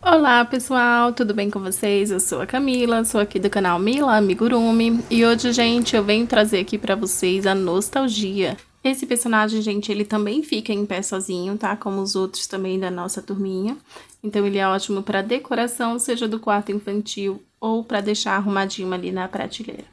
Olá pessoal, tudo bem com vocês? Eu sou a Camila, sou aqui do canal Mila Amigurumi e hoje, gente, eu venho trazer aqui pra vocês a nostalgia. Esse personagem, gente, ele também fica em pé sozinho, tá? Como os outros também da nossa turminha. Então ele é ótimo para decoração, seja do quarto infantil ou para deixar arrumadinho ali na prateleira.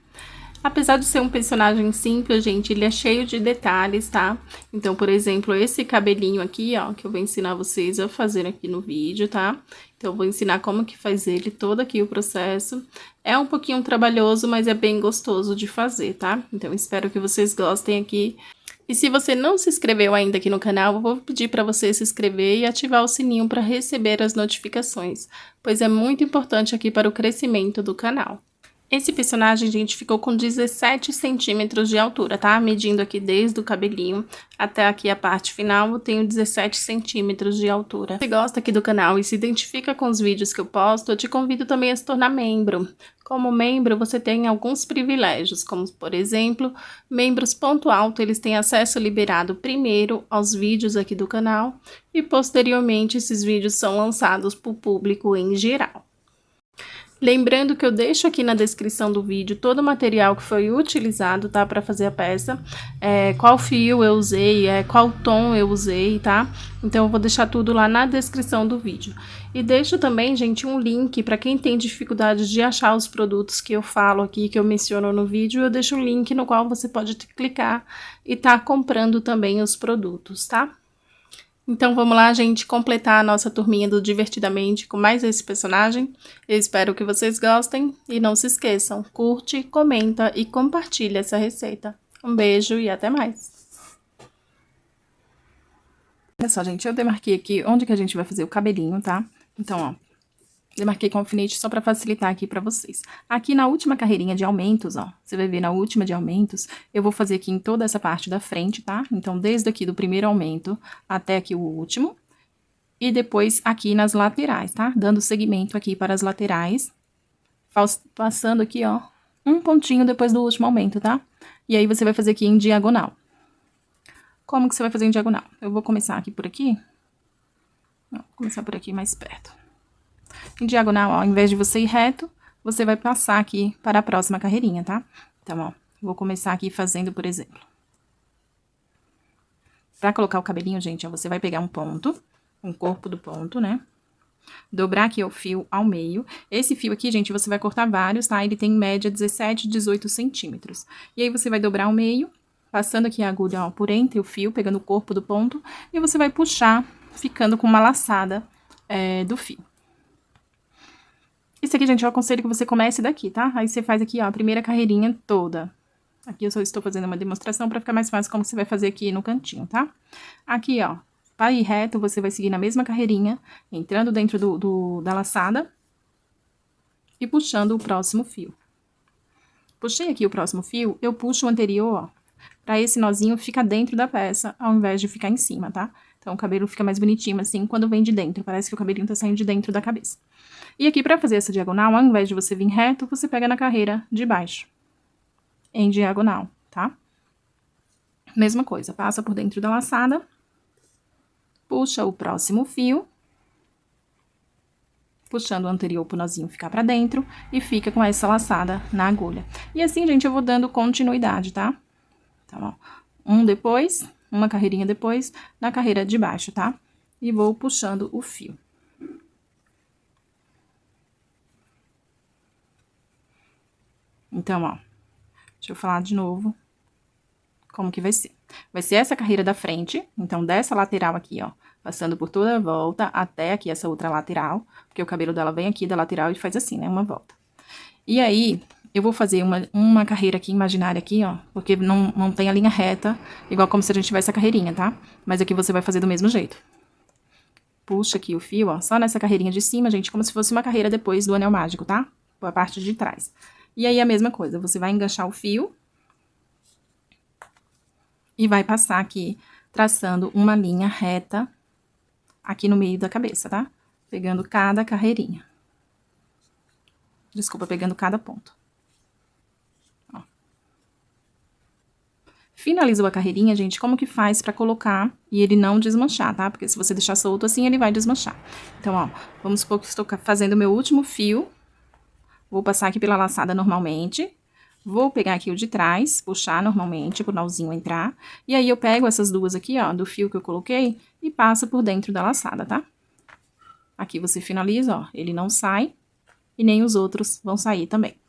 Apesar de ser um personagem simples, gente, ele é cheio de detalhes, tá? Então, por exemplo, esse cabelinho aqui, ó, que eu vou ensinar vocês a fazer aqui no vídeo, tá? Então, eu vou ensinar como que faz ele, todo aqui o processo. É um pouquinho trabalhoso, mas é bem gostoso de fazer, tá? Então, espero que vocês gostem aqui. E se você não se inscreveu ainda aqui no canal, eu vou pedir para você se inscrever e ativar o sininho para receber as notificações, pois é muito importante aqui para o crescimento do canal. Esse personagem, gente, ficou com 17 centímetros de altura, tá? Medindo aqui desde o cabelinho até aqui a parte final, eu tenho 17 centímetros de altura. Se você gosta aqui do canal e se identifica com os vídeos que eu posto, eu te convido também a se tornar membro. Como membro, você tem alguns privilégios, como, por exemplo, membros ponto alto, eles têm acesso liberado primeiro aos vídeos aqui do canal e, posteriormente, esses vídeos são lançados para o público em geral. Lembrando que eu deixo aqui na descrição do vídeo todo o material que foi utilizado, tá? Para fazer a peça, qual fio eu usei, qual tom eu usei, tá? Então eu vou deixar tudo lá na descrição do vídeo. E deixo também, gente, um link para quem tem dificuldade de achar os produtos que eu falo aqui, que eu menciono no vídeo, eu deixo um link no qual você pode clicar e tá comprando também os produtos, tá? Então vamos lá, gente, completar a nossa turminha do Divertidamente com mais esse personagem. Eu espero que vocês gostem e não se esqueçam, curte, comenta e compartilha essa receita. Um beijo e até mais! Olha só, gente, eu demarquei aqui onde que a gente vai fazer o cabelinho, tá? Então, ó, demarquei com alfinete só para facilitar aqui para vocês. Aqui na última carreirinha de aumentos, ó, você vai ver na última de aumentos, eu vou fazer aqui em toda essa parte da frente, tá? Então, desde aqui do primeiro aumento até aqui o último. E depois aqui nas laterais, tá? Dando segmento aqui para as laterais. Passando aqui, ó, um pontinho depois do último aumento, tá? E aí você vai fazer aqui em diagonal. Como que você vai fazer em diagonal? Eu vou começar aqui por aqui. Vou começar por aqui mais perto. Em diagonal, ó, ao invés de você ir reto, você vai passar aqui para a próxima carreirinha, tá? Então, ó, vou começar aqui fazendo, por exemplo. Pra colocar o cabelinho, gente, ó, você vai pegar um ponto, um corpo do ponto, né? Dobrar aqui o fio ao meio. Esse fio aqui, gente, você vai cortar vários, tá? Ele tem em média 17, 18 centímetros. E aí, você vai dobrar ao meio, passando aqui a agulha, ó, por entre o fio, pegando o corpo do ponto, e você vai puxar, ficando com uma laçada do fio. Isso aqui, gente, eu aconselho que você comece daqui, tá? Aí, você faz aqui, ó, a primeira carreirinha toda. Aqui eu só estou fazendo uma demonstração para ficar mais fácil como você vai fazer aqui no cantinho, tá? Aqui, ó, para ir reto, você vai seguir na mesma carreirinha, entrando dentro da laçada e puxando o próximo fio. Puxei aqui o próximo fio, eu puxo o anterior, ó, para esse nozinho ficar dentro da peça, ao invés de ficar em cima, tá? Então, o cabelo fica mais bonitinho assim quando vem de dentro, parece que o cabelinho tá saindo de dentro da cabeça. E aqui, para fazer essa diagonal, ao invés de você vir reto, você pega na carreira de baixo, em diagonal, tá? Mesma coisa, passa por dentro da laçada, puxa o próximo fio, puxando o anterior pro nozinho ficar pra dentro e fica com essa laçada na agulha. E assim, gente, eu vou dando continuidade, tá? Então, ó, uma carreirinha depois, na carreira de baixo, tá? E vou puxando o fio. Então, ó, deixa eu falar de novo como que vai ser. Vai ser essa carreira da frente, então, dessa lateral aqui, ó, passando por toda a volta até aqui essa outra lateral, porque o cabelo dela vem aqui da lateral e faz assim, né, uma volta. E aí, eu vou fazer uma carreira aqui, imaginária aqui, ó, porque não tem a linha reta, igual como se a gente tivesse a carreirinha, tá? Mas aqui você vai fazer do mesmo jeito. Puxa aqui o fio, ó, só nessa carreirinha de cima, gente, como se fosse uma carreira depois do anel mágico, tá? A parte de trás. E aí, a mesma coisa, você vai enganchar o fio e vai passar aqui, traçando uma linha reta aqui no meio da cabeça, tá? Pegando cada carreirinha. Desculpa, pegando cada ponto. Ó. Finalizou a carreirinha, gente, como que faz pra colocar e ele não desmanchar, tá? Porque se você deixar solto assim, ele vai desmanchar. Então, ó, vamos supor que estou fazendo o meu último fio. Vou passar aqui pela laçada normalmente. Vou pegar aqui o de trás, puxar normalmente, pro nauzinho entrar. E aí, eu pego essas duas aqui, ó, do fio que eu coloquei e passo por dentro da laçada, tá? Aqui você finaliza, ó, ele não sai e nem os outros vão sair também.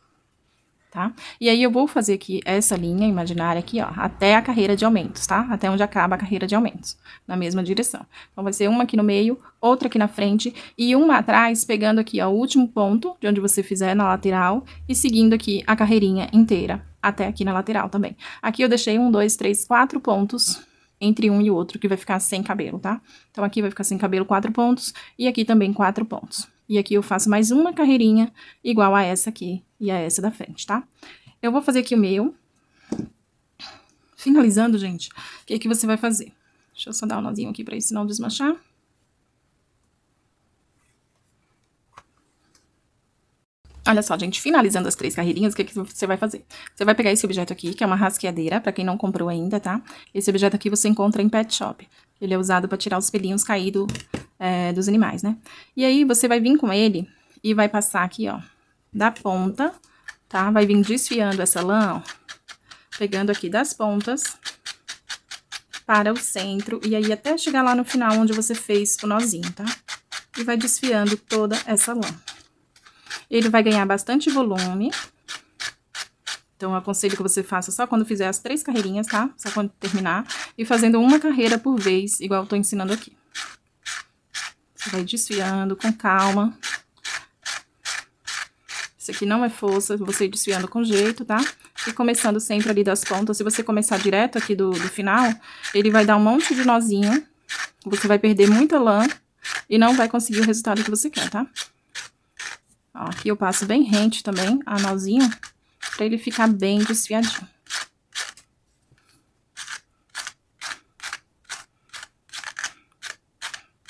Tá? E aí, eu vou fazer aqui essa linha imaginária aqui, ó, até a carreira de aumentos, tá? Até onde acaba a carreira de aumentos, na mesma direção. Então, vai ser uma aqui no meio, outra aqui na frente e uma atrás, pegando aqui, ó, o último ponto de onde você fizer na lateral e seguindo aqui a carreirinha inteira, até aqui na lateral também. Aqui eu deixei 1, 2, 3, 4 pontos entre um e o outro, que vai ficar sem cabelo, tá? Então, aqui vai ficar sem cabelo 4 pontos e aqui também 4 pontos. E aqui eu faço mais uma carreirinha igual a essa aqui e a essa da frente, tá? Eu vou fazer aqui o meu. Finalizando, gente, o que que você vai fazer? Deixa eu só dar um nozinho aqui pra isso não desmanchar. Olha só, gente, finalizando as 3 carreirinhas, o que que você vai fazer? Você vai pegar esse objeto aqui, que é uma rasqueadeira, pra quem não comprou ainda, tá? Esse objeto aqui você encontra em pet shop. Ele é usado pra tirar os pelinhos caídos dos animais, né? E aí, você vai vir com ele e vai passar aqui, ó, da ponta, tá? Vai vir desfiando essa lã, ó, pegando aqui das pontas para o centro, e aí até chegar lá no final onde você fez o nozinho, tá? E vai desfiando toda essa lã. Ele vai ganhar bastante volume. Então, eu aconselho que você faça só quando fizer as 3 carreirinhas, tá? Só quando terminar. E fazendo uma carreira por vez, igual eu tô ensinando aqui. Você vai desfiando com calma. Isso aqui não é força, você ir desfiando com jeito, tá? E começando sempre ali das pontas. Se você começar direto aqui do final, ele vai dar um monte de nozinho. Você vai perder muita lã e não vai conseguir o resultado que você quer, tá? Ó, aqui eu passo bem rente também a nozinho, pra ele ficar bem desfiadinho.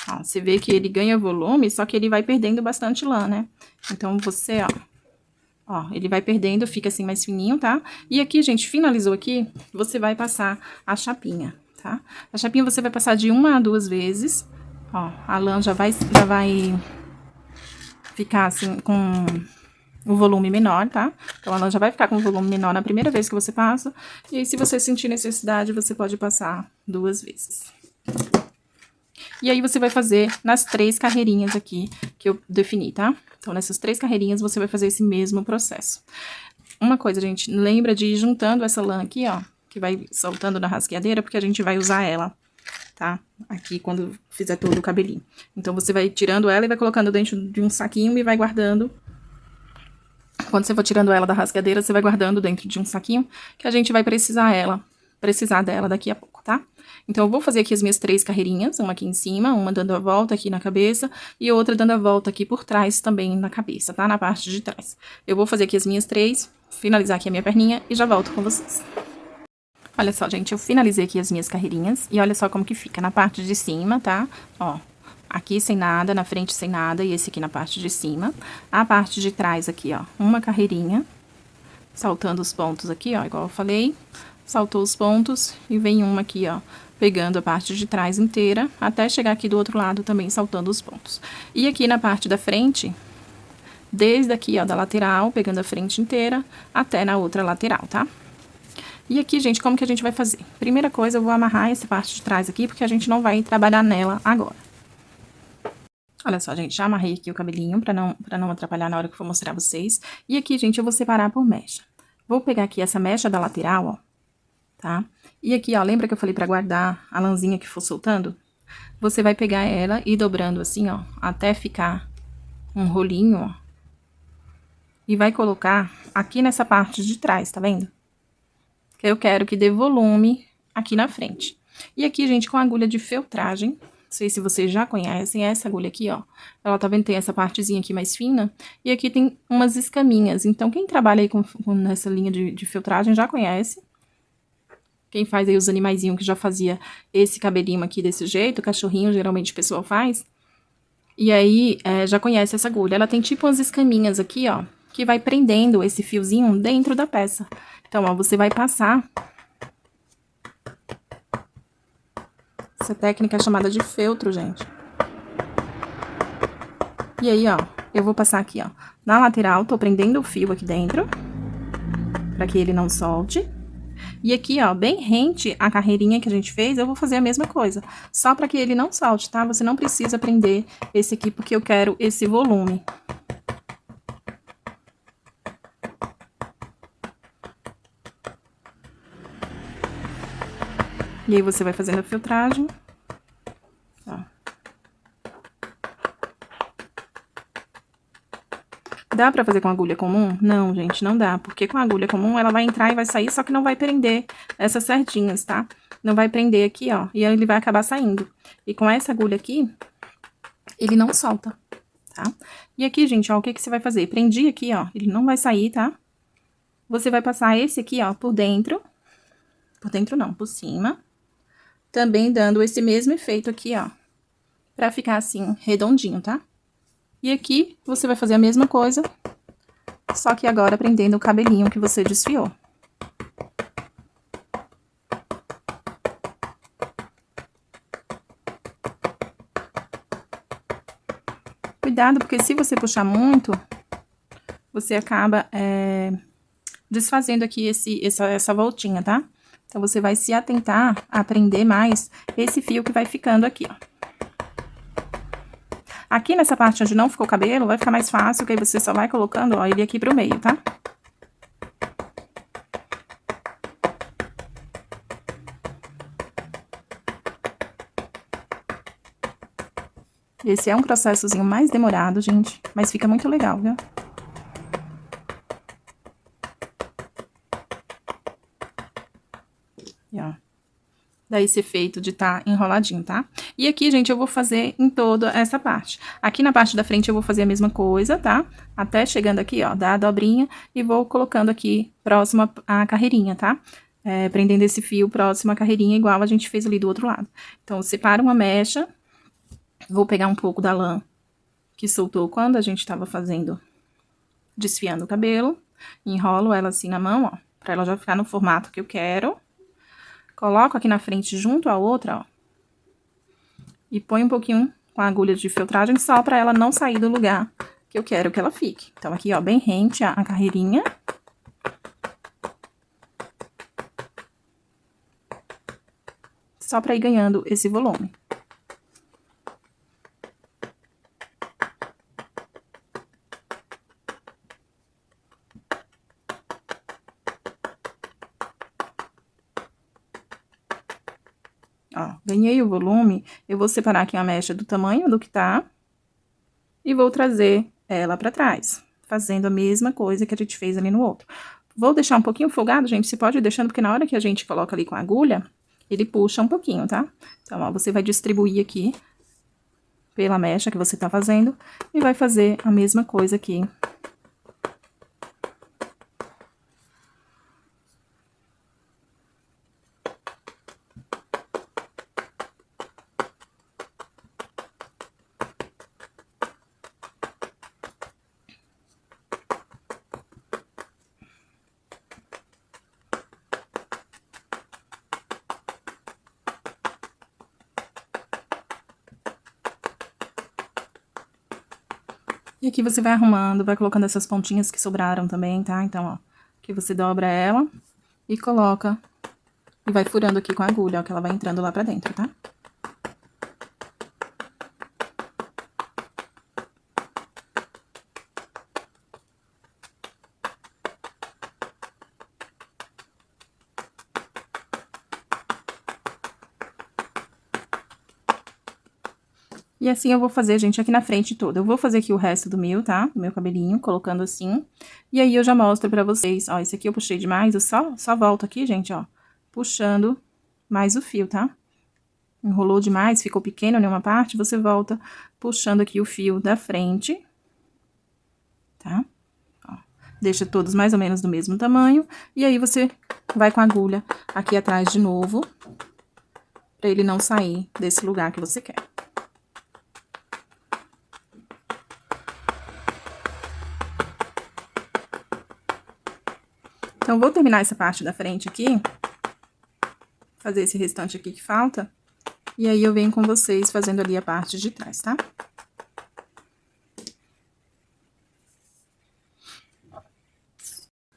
Ó, você vê que ele ganha volume, só que ele vai perdendo bastante lã, né? Então, você, ó, ele vai perdendo, fica assim mais fininho, tá? E aqui, gente, finalizou aqui, você vai passar a chapinha, tá? A chapinha você vai passar de 1 a 2 vezes, ó, a lã já vai ficar assim com o volume menor, tá? Então, ela já vai ficar com o volume menor na primeira vez que você passa. E aí, se você sentir necessidade, você pode passar 2 vezes. E aí, você vai fazer nas 3 carreirinhas aqui que eu defini, tá? Então, nessas 3 carreirinhas, você vai fazer esse mesmo processo. Uma coisa, gente, lembra de ir juntando essa lã aqui, ó, que vai soltando na rasqueadeira, porque a gente vai usar ela, tá? Aqui, quando fizer todo o cabelinho. Então, você vai tirando ela e vai colocando dentro de um saquinho e vai guardando. Quando você for tirando ela da rasqueadeira, você vai guardando dentro de um saquinho, que a gente vai precisar dela daqui a pouco, tá? Então, eu vou fazer aqui as minhas 3 carreirinhas, uma aqui em cima, uma dando a volta aqui na cabeça, e outra dando a volta aqui por trás também na cabeça, tá? Na parte de trás. Eu vou fazer aqui as minhas 3, finalizar aqui a minha perninha e já volto com vocês. Olha só, gente, eu finalizei aqui as minhas carreirinhas, e olha só como que fica na parte de cima, tá? Ó, aqui sem nada, na frente sem nada, e esse aqui na parte de cima. A parte de trás aqui, ó, uma carreirinha, saltando os pontos aqui, ó, igual eu falei. Saltou os pontos e vem uma aqui, ó, pegando a parte de trás inteira, até chegar aqui do outro lado também saltando os pontos. E aqui na parte da frente, desde aqui, ó, da lateral, pegando a frente inteira, até na outra lateral, tá? E aqui, gente, como que a gente vai fazer? Primeira coisa, eu vou amarrar essa parte de trás aqui, porque a gente não vai trabalhar nela agora. Olha só, gente, já amarrei aqui o cabelinho pra não atrapalhar na hora que eu for mostrar vocês. E aqui, gente, eu vou separar por mecha. Vou pegar aqui essa mecha da lateral, ó, tá? E aqui, ó, lembra que eu falei pra guardar a lãzinha que for soltando? Você vai pegar ela e ir dobrando assim, ó, até ficar um rolinho, ó. E vai colocar aqui nessa parte de trás, tá vendo? Que eu quero que dê volume aqui na frente. E aqui, gente, com a agulha de feltragem, não sei se vocês já conhecem, essa agulha aqui, ó. Ela tá vendo, tem essa partezinha aqui mais fina. E aqui tem umas escaminhas. Então, quem trabalha aí com nessa linha de feltragem já conhece. Quem faz aí os animaizinhos que já fazia esse cabelinho aqui desse jeito, cachorrinho, geralmente o pessoal faz. E aí, já conhece essa agulha. Ela tem tipo umas escaminhas aqui, ó, que vai prendendo esse fiozinho dentro da peça. Então, ó, você vai passar Essa técnica é chamada de feltro, gente. E aí, ó, eu vou passar aqui, ó, na lateral, tô prendendo o fio aqui dentro, pra que ele não solte. E aqui, ó, bem rente a carreirinha que a gente fez, eu vou fazer a mesma coisa, só pra que ele não solte, tá? Você não precisa prender esse aqui, porque eu quero esse volume. E aí, você vai fazendo a filtragem. Ó. Dá pra fazer com agulha comum? Não, gente, não dá. Porque com a agulha comum, ela vai entrar e vai sair, só que não vai prender essas sardinhas, tá? Não vai prender aqui, ó, e aí ele vai acabar saindo. E com essa agulha aqui, ele não solta, tá? E aqui, gente, ó, o que que você vai fazer? Prendi aqui, ó, ele não vai sair, tá? Você vai passar esse aqui, ó, por dentro não, por cima. Também dando esse mesmo efeito aqui, ó, pra ficar assim, redondinho, tá? E aqui, você vai fazer a mesma coisa, só que agora prendendo o cabelinho que você desfiou. Cuidado, porque se você puxar muito, você acaba desfazendo aqui essa voltinha, tá? Então, você vai se atentar a prender mais esse fio que vai ficando aqui, ó. Aqui nessa parte onde não ficou cabelo, vai ficar mais fácil, que aí você só vai colocando, ó, ele aqui pro meio, tá? Esse é um processozinho mais demorado, gente, mas fica muito legal, viu? E, ó, dá esse efeito de tá enroladinho, tá? E aqui, gente, eu vou fazer em toda essa parte. Aqui na parte da frente eu vou fazer a mesma coisa, tá? Até chegando aqui, ó, dar a dobrinha e vou colocando aqui próximo à carreirinha, tá? Prendendo esse fio próximo à carreirinha, igual a gente fez ali do outro lado. Então, eu separo uma mecha, vou pegar um pouco da lã que soltou quando a gente tava desfiando o cabelo, enrolo ela assim na mão, ó, pra ela já ficar no formato que eu quero. Coloco aqui na frente junto à outra, ó. E põe um pouquinho com a agulha de filtragem só pra ela não sair do lugar que eu quero que ela fique. Então, aqui, ó, bem rente a carreirinha. Só pra ir ganhando esse volume. Ó, ganhei o volume, eu vou separar aqui a mecha do tamanho do que tá e vou trazer ela pra trás, fazendo a mesma coisa que a gente fez ali no outro. Vou deixar um pouquinho folgado, gente, você pode ir deixando, porque na hora que a gente coloca ali com a agulha, ele puxa um pouquinho, tá? Então, ó, você vai distribuir aqui pela mecha que você tá fazendo e vai fazer a mesma coisa aqui. E aqui você vai arrumando, vai colocando essas pontinhas que sobraram também, tá? Então, ó, aqui você dobra ela e coloca e vai furando aqui com a agulha, ó, que ela vai entrando lá pra dentro, tá? E assim eu vou fazer, gente, aqui na frente toda. Eu vou fazer aqui o resto do meu, tá? Do meu cabelinho, colocando assim. E aí, eu já mostro pra vocês. Ó, esse aqui eu puxei demais, eu só volto aqui, gente, ó. Puxando mais o fio, tá? Enrolou demais, ficou pequeno em uma parte, você volta puxando aqui o fio da frente. Tá? Ó, deixa todos mais ou menos do mesmo tamanho. E aí, você vai com a agulha aqui atrás de novo. Pra ele não sair desse lugar que você quer. Então, vou terminar essa parte da frente aqui, fazer esse restante aqui que falta, E aí, eu venho com vocês fazendo ali a parte de trás, tá?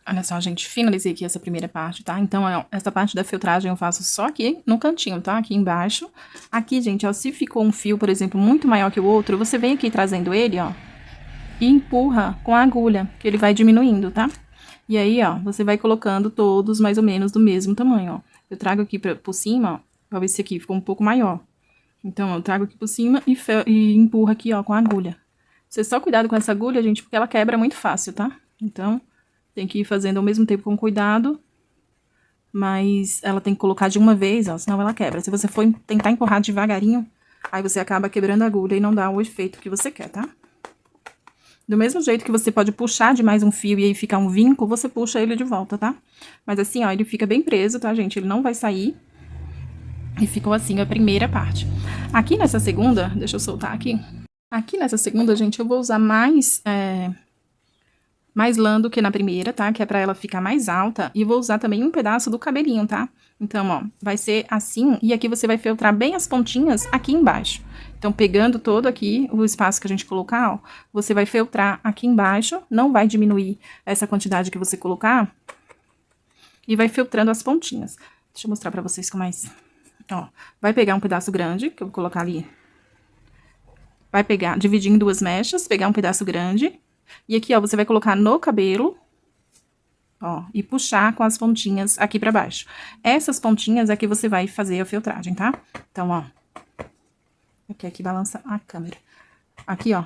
Olha só, gente, finalizei aqui essa primeira parte, tá? Então, essa parte da filtragem eu faço só aqui no cantinho, tá? Aqui embaixo. Aqui, gente, ó, se ficou um fio, por exemplo, muito maior que o outro, você vem aqui trazendo ele, ó, e empurra com a agulha, que ele vai diminuindo, tá? E aí, ó, você vai colocando todos mais ou menos do mesmo tamanho, ó. Eu trago aqui por cima, ó, pra ver se aqui ficou um pouco maior. Então, eu trago aqui por cima e empurro aqui, ó, com a agulha. Você só cuidado com essa agulha, gente, porque ela quebra muito fácil, tá? Então, tem que ir fazendo ao mesmo tempo com cuidado, mas ela tem que colocar de uma vez, ó, senão ela quebra. Se você for tentar empurrar devagarinho, aí você acaba quebrando a agulha e não dá o efeito que você quer, tá? Do mesmo jeito que você pode puxar de mais um fio e aí ficar um vinco, você puxa ele de volta, tá? Mas assim, ó, ele fica bem preso, tá, gente? Ele não vai sair. E ficou assim a primeira parte. Aqui nessa segunda, deixa eu soltar aqui. Aqui nessa segunda, gente, eu vou usar mais lã do que na primeira, tá? Que é pra ela ficar mais alta. E vou usar também um pedaço do cabelinho, tá? Então, ó, vai ser assim. E aqui você vai feltrar bem as pontinhas aqui embaixo. Então, pegando todo aqui o espaço que a gente colocar, ó, você vai feltrar aqui embaixo. Não vai diminuir essa quantidade que você colocar. E vai feltrando as pontinhas. Deixa eu mostrar pra vocês com mais... Ó, vai pegar um pedaço grande, que eu vou colocar ali. Vai pegar, dividir em duas mechas, pegar um pedaço grande... E aqui, ó, você vai colocar no cabelo, ó, e puxar com as pontinhas aqui pra baixo. Essas pontinhas é que você vai fazer a filtragem, tá? Então, ó. Aqui balança a câmera. Aqui, ó,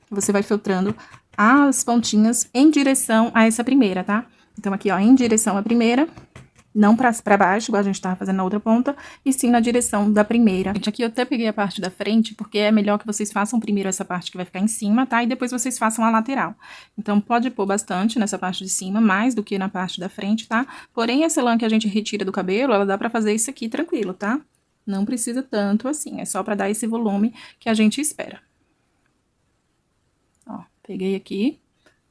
você vai filtrando as pontinhas em direção a essa primeira, tá? Então, aqui, ó, em direção à primeira... Não pra baixo, igual a gente tava fazendo na outra ponta, e sim na direção da primeira. Gente, aqui eu até peguei a parte da frente, porque é melhor que vocês façam primeiro essa parte que vai ficar em cima, tá? E depois vocês façam a lateral. Então, pode pôr bastante nessa parte de cima, mais do que na parte da frente, tá? Porém, essa lã que a gente retira do cabelo, ela dá pra fazer isso aqui tranquilo, tá? Não precisa tanto assim, é só pra dar esse volume que a gente espera. Ó, peguei aqui,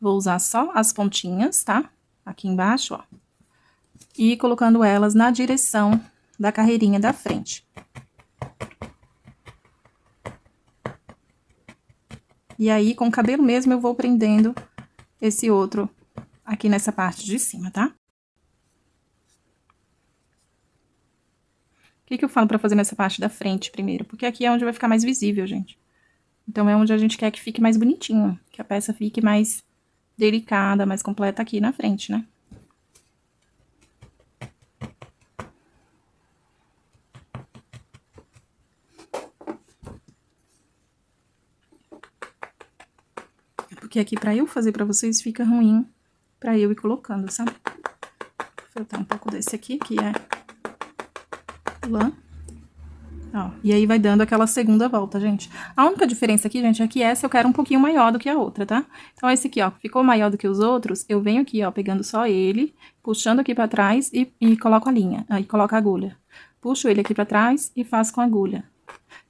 vou usar só as pontinhas, tá? Aqui embaixo, ó. E colocando elas na direção da carreirinha da frente. E aí, com o cabelo mesmo, eu vou prendendo esse outro aqui nessa parte de cima, tá? O que eu falo pra fazer nessa parte da frente primeiro? Porque aqui é onde vai ficar mais visível, gente. Então, é onde a gente quer que fique mais bonitinho. Que a peça fique mais delicada, mais completa aqui na frente, né? Porque aqui, pra eu fazer pra vocês, fica ruim pra eu ir colocando, sabe? Vou feltrar um pouco desse aqui, que é lã. Ó, e aí vai dando aquela segunda volta, gente. A única diferença aqui, gente, é que essa eu quero um pouquinho maior do que a outra, tá? Então, esse aqui, ó, ficou maior do que os outros, eu venho aqui, ó, pegando só ele, puxando aqui pra trás e coloco a linha, aí coloco a agulha. Puxo ele aqui pra trás e faço com a agulha.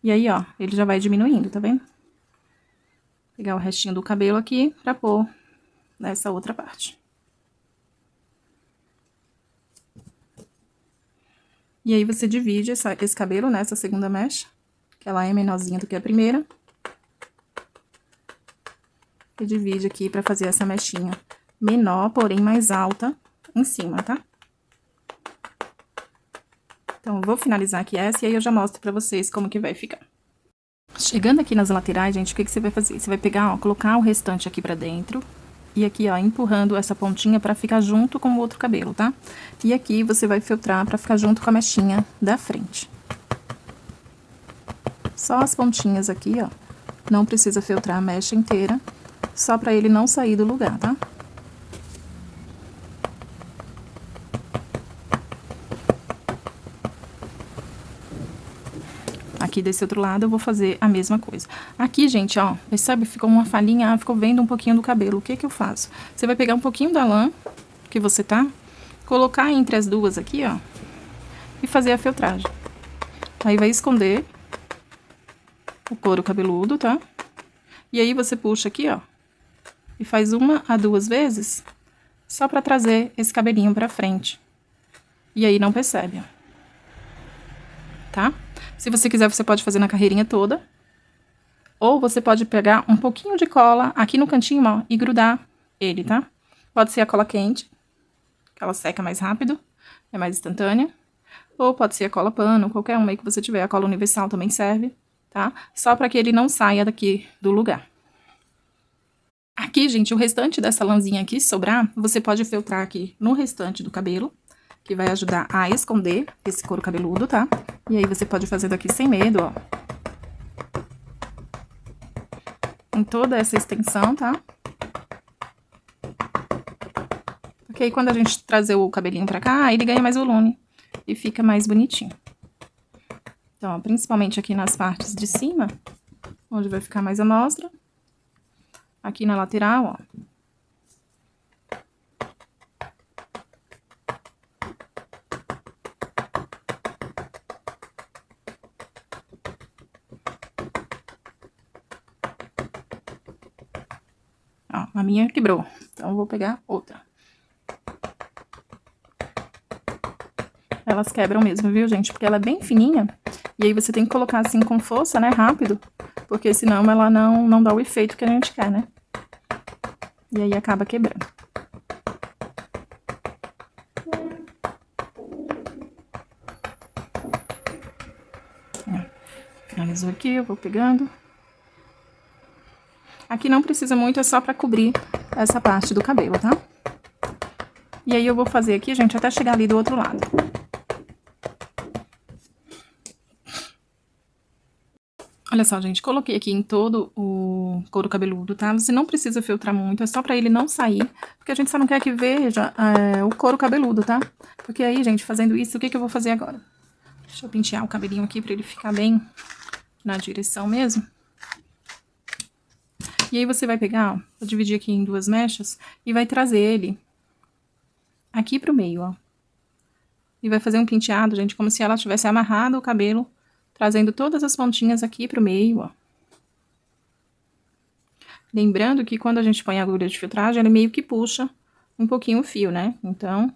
E aí, ó, ele já vai diminuindo, tá vendo? Pegar o restinho do cabelo aqui pra pôr nessa outra parte. E aí, você divide esse cabelo nessa segunda mecha, que ela é menorzinha do que a primeira. E divide aqui pra fazer essa mechinha menor, porém mais alta, em cima, tá? Então, eu vou finalizar aqui essa e aí eu já mostro pra vocês como que vai ficar. Chegando aqui nas laterais, gente, o que você vai fazer? Você vai pegar, ó, colocar o restante aqui pra dentro. E aqui, ó, empurrando essa pontinha pra ficar junto com o outro cabelo, tá? E aqui você vai filtrar pra ficar junto com a mechinha da frente. Só as pontinhas aqui, ó. Não precisa filtrar a mecha inteira, só pra ele não sair do lugar, tá? Aqui desse outro lado eu vou fazer a mesma coisa. Aqui, gente, ó, percebe? Ficou uma falhinha, ficou vendo um pouquinho do cabelo. O que que eu faço? Você vai pegar um pouquinho da lã que você tá, colocar entre as duas aqui, ó, e fazer a filtragem. Aí vai esconder o couro cabeludo, tá? E aí você puxa aqui, ó, e faz 1 a 2 vezes, só pra trazer esse cabelinho pra frente. E aí não percebe, ó. Tá? Se você quiser, você pode fazer na carreirinha toda. Ou você pode pegar um pouquinho de cola aqui no cantinho, ó, e grudar ele, tá? Pode ser a cola quente, que ela seca mais rápido, é mais instantânea. Ou pode ser a cola pano, qualquer uma aí que você tiver. A cola universal também serve, tá? Só para que ele não saia daqui do lugar. Aqui, gente, o restante dessa lãzinha aqui, se sobrar, você pode feltrar aqui no restante do cabelo, que vai ajudar a esconder esse couro cabeludo, tá? E aí você pode fazer daqui sem medo, ó. Em toda essa extensão, tá? Porque aí quando a gente trazer o cabelinho pra cá, ele ganha mais volume e fica mais bonitinho. Então, ó, principalmente aqui nas partes de cima, onde vai ficar mais a mostra. Aqui na lateral, ó. Ó, a minha quebrou, então eu vou pegar outra. Elas quebram mesmo, viu, gente? Porque ela é bem fininha. E aí você tem que colocar assim com força, né, rápido. Porque senão ela não dá o efeito que a gente quer, né? E aí acaba quebrando. Finalizou aqui, eu vou pegando. Aqui não precisa muito, é só pra cobrir essa parte do cabelo, tá? E aí eu vou fazer aqui, gente, até chegar ali do outro lado. Olha só, gente, coloquei aqui em todo o couro cabeludo, tá? Você não precisa filtrar muito, é só pra ele não sair, porque a gente só não quer que veja o couro cabeludo, tá? Porque aí, gente, fazendo isso, o que que eu vou fazer agora? Deixa eu pentear o cabelinho aqui pra ele ficar bem na direção mesmo. E aí você vai pegar, ó, vou dividir aqui em duas mechas e vai trazer ele aqui pro meio, ó. E vai fazer um penteado, gente, como se ela tivesse amarrado o cabelo, trazendo todas as pontinhas aqui pro meio, ó. Lembrando que quando a gente põe a agulha de filtragem, ele meio que puxa um pouquinho o fio, né? Então,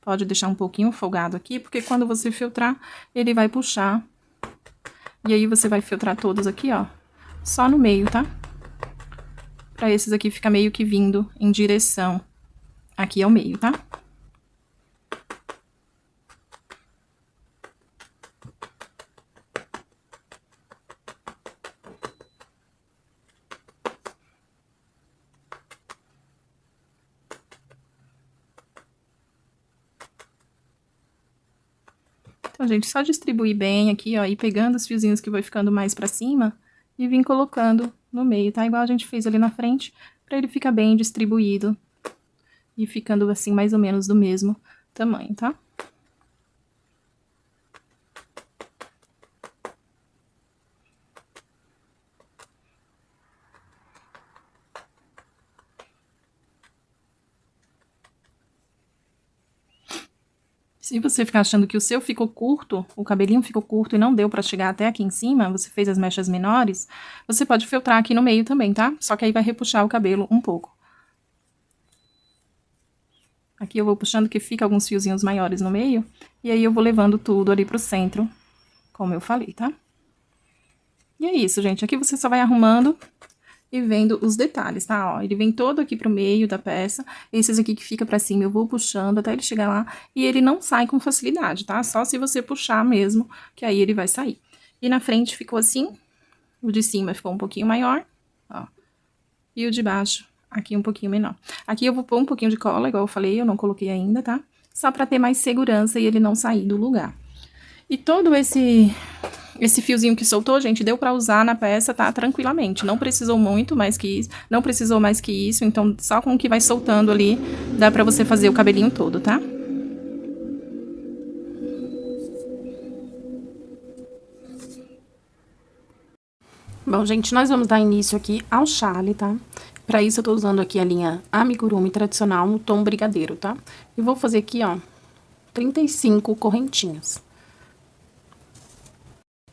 pode deixar um pouquinho folgado aqui, porque quando você filtrar, ele vai puxar. E aí você vai filtrar todos aqui, ó, só no meio, tá? Pra esses aqui ficar meio que vindo em direção aqui ao meio, tá? Então, gente, só distribuir bem aqui, ó, e pegando os fiozinhos que vai ficando mais pra cima e vir colocando no meio, tá? Igual a gente fez ali na frente, pra ele ficar bem distribuído e ficando assim mais ou menos do mesmo tamanho, tá? Se você ficar achando que o seu ficou curto, o cabelinho ficou curto e não deu pra chegar até aqui em cima, você fez as mechas menores, você pode filtrar aqui no meio também, tá? Só que aí vai repuxar o cabelo um pouco. Aqui eu vou puxando que fica alguns fiozinhos maiores no meio, e aí eu vou levando tudo ali pro centro, como eu falei, tá? E é isso, gente. Aqui você só vai arrumando e vendo os detalhes, tá? Ó, ele vem todo aqui pro meio da peça. Esses aqui que fica pra cima eu vou puxando até ele chegar lá. E ele não sai com facilidade, tá? Só se você puxar mesmo, que aí ele vai sair. E na frente ficou assim. O de cima ficou um pouquinho maior, ó. E o de baixo aqui um pouquinho menor. Aqui eu vou pôr um pouquinho de cola, igual eu falei, eu não coloquei ainda, tá? Só pra ter mais segurança e ele não sair do lugar. E todo esse fiozinho que soltou, gente, deu pra usar na peça, tá? Tranquilamente. Não precisou muito mais que isso. Não precisou mais que isso. Então, só com o que vai soltando ali, dá pra você fazer o cabelinho todo, tá? Bom, gente, nós vamos dar início aqui ao chale, tá? Pra isso eu tô usando aqui a linha Amigurumi tradicional no tom brigadeiro, tá? E vou fazer aqui, ó, 35 correntinhas.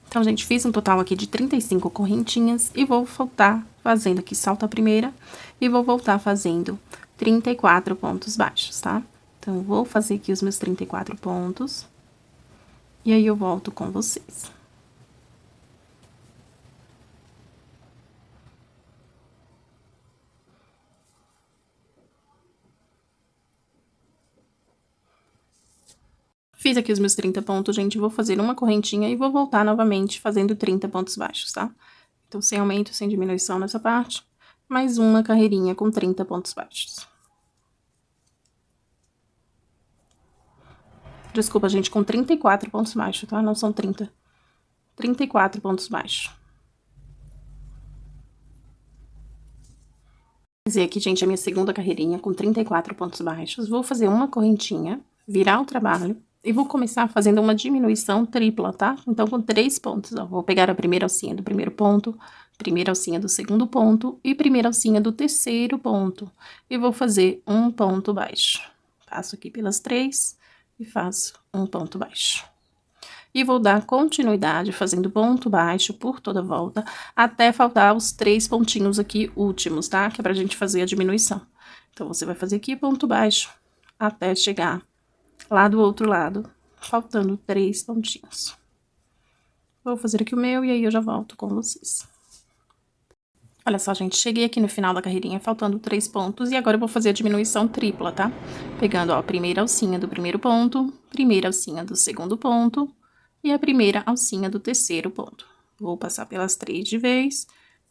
Então, gente, fiz um total aqui de 35 correntinhas e vou voltar fazendo aqui salto a primeira e vou voltar fazendo 34 pontos baixos, tá? Então, vou fazer aqui os meus 34 pontos e aí eu volto com vocês. Fiz aqui os meus 30 pontos, gente, vou fazer uma correntinha e vou voltar novamente fazendo 30 pontos baixos, tá? Então, sem aumento, sem diminuição nessa parte, mais uma carreirinha com 30 pontos baixos. Desculpa, gente, com 34 pontos baixos, tá? Não são 30. 34 pontos baixos. Vou fazer aqui, gente, a minha segunda carreirinha com 34 pontos baixos. Vou fazer uma correntinha, virar o trabalho e vou começar fazendo uma diminuição tripla, tá? Então, com 3 pontos, ó. Vou pegar a primeira alcinha do primeiro ponto, primeira alcinha do segundo ponto e primeira alcinha do terceiro ponto. E vou fazer um ponto baixo. Passo aqui pelas 3 e faço um ponto baixo. E vou dar continuidade fazendo ponto baixo por toda a volta, até faltar os 3 pontinhos aqui últimos, tá? Que é pra gente fazer a diminuição. Então, você vai fazer aqui ponto baixo, até chegar lá do outro lado, faltando 3 pontinhos. Vou fazer aqui o meu e aí eu já volto com vocês. Olha só, gente, cheguei aqui no final da carreirinha, faltando 3 pontos, e agora eu vou fazer a diminuição tripla, tá? Pegando, ó, a primeira alcinha do primeiro ponto, primeira alcinha do segundo ponto, e a primeira alcinha do terceiro ponto. Vou passar pelas 3 de vez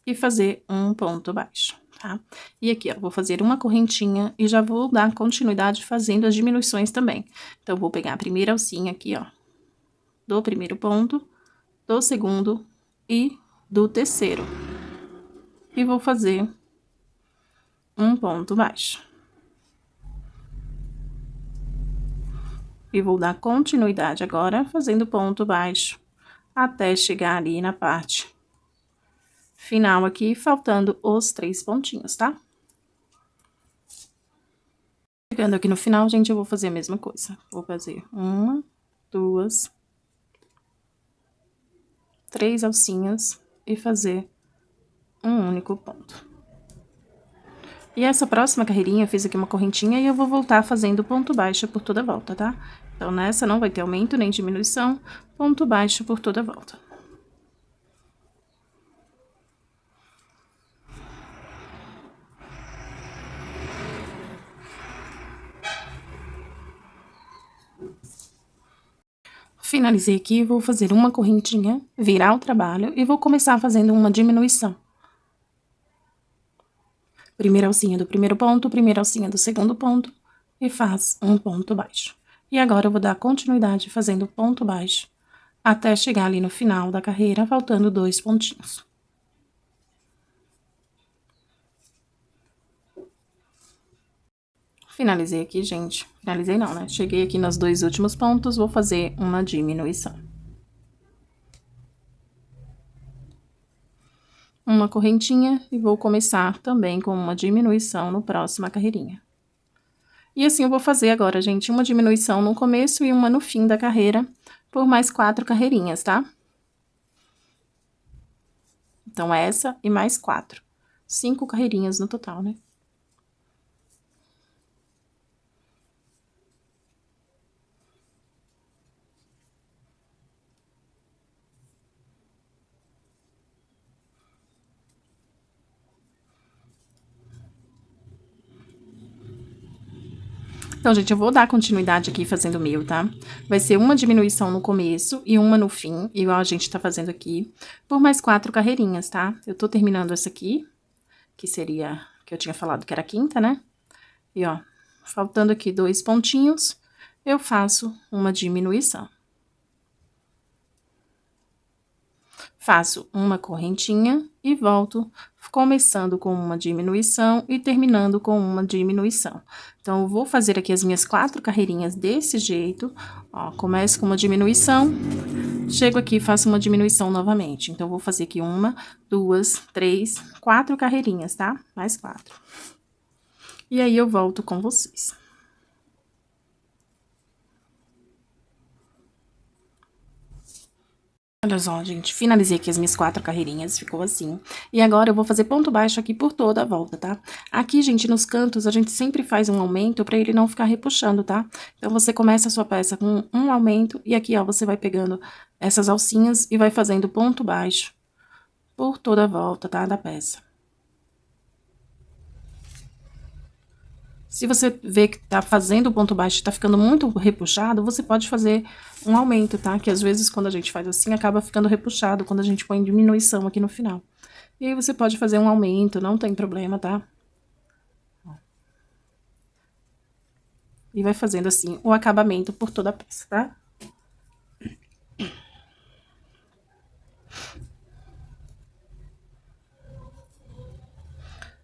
e fazer um ponto baixo, tá? E aqui, ó, vou fazer uma correntinha e já vou dar continuidade fazendo as diminuições também. Então, vou pegar a primeira alcinha aqui, ó, do primeiro ponto, do segundo e do terceiro. E vou fazer um ponto baixo. E vou dar continuidade agora, fazendo ponto baixo, até chegar ali na parte final aqui, faltando os 3 pontinhos, tá? Chegando aqui no final, gente, eu vou fazer a mesma coisa. Vou fazer 1, 2, 3 alcinhas e fazer um único ponto. E essa próxima carreirinha, eu fiz aqui uma correntinha e eu vou voltar fazendo ponto baixo por toda a volta, tá? Então, nessa não vai ter aumento nem diminuição, ponto baixo por toda a volta. Finalizei aqui, vou fazer uma correntinha, virar o trabalho e vou começar fazendo uma diminuição. Primeira alcinha do primeiro ponto, primeira alcinha do segundo ponto e faz um ponto baixo. E agora eu vou dar continuidade fazendo ponto baixo até chegar ali no final da carreira, faltando 2 pontinhos. Finalizei aqui, gente. Finalizei não, né? Cheguei aqui nos 2 últimos pontos, vou fazer uma diminuição. Uma correntinha e vou começar também com uma diminuição no próxima carreirinha. E assim eu vou fazer agora, gente, uma diminuição no começo e uma no fim da carreira, por mais 4 carreirinhas, tá? Então, essa e mais 4. 5 carreirinhas no total, né? Então, gente, eu vou dar continuidade aqui fazendo o meu, tá? Vai ser uma diminuição no começo e uma no fim, igual a gente tá fazendo aqui, por mais 4 carreirinhas, tá? Eu tô terminando essa aqui, que seria, que eu tinha falado que era a quinta, né? E, ó, faltando aqui 2 pontinhos, eu faço uma diminuição. Faço uma correntinha e volto, começando com uma diminuição e terminando com uma diminuição. Então, eu vou fazer aqui as minhas 4 carreirinhas desse jeito, ó, começo com uma diminuição, chego aqui e faço uma diminuição novamente. Então, eu vou fazer aqui 1, 2, 3, 4 carreirinhas, tá? Mais 4. E aí, eu volto com vocês. Olha só, gente, finalizei aqui as minhas 4 carreirinhas, ficou assim. E agora eu vou fazer ponto baixo aqui por toda a volta, tá? Aqui, gente, nos cantos, a gente sempre faz um aumento pra ele não ficar repuxando, tá? Então, você começa a sua peça com um aumento e aqui, ó, você vai pegando essas alcinhas e vai fazendo ponto baixo por toda a volta, tá? Da peça. Se você vê que tá fazendo o ponto baixo e tá ficando muito repuxado, você pode fazer um aumento, tá? Que às vezes quando a gente faz assim, acaba ficando repuxado, quando a gente põe diminuição aqui no final. E aí você pode fazer um aumento, não tem problema, tá? E vai fazendo assim o acabamento por toda a peça, tá?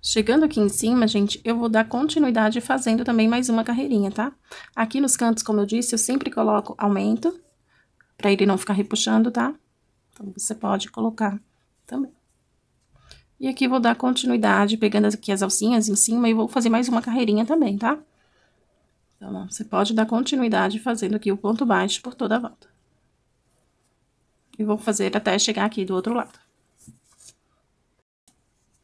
Chegando aqui em cima, gente, eu vou dar continuidade fazendo também mais uma carreirinha, tá? Aqui nos cantos, como eu disse, eu sempre coloco aumento, pra ele não ficar repuxando, tá? Então, você pode colocar também. E aqui vou dar continuidade, pegando aqui as alcinhas em cima, e vou fazer mais uma carreirinha também, tá? Então, ó, você pode dar continuidade fazendo aqui o ponto baixo por toda a volta. E vou fazer até chegar aqui do outro lado.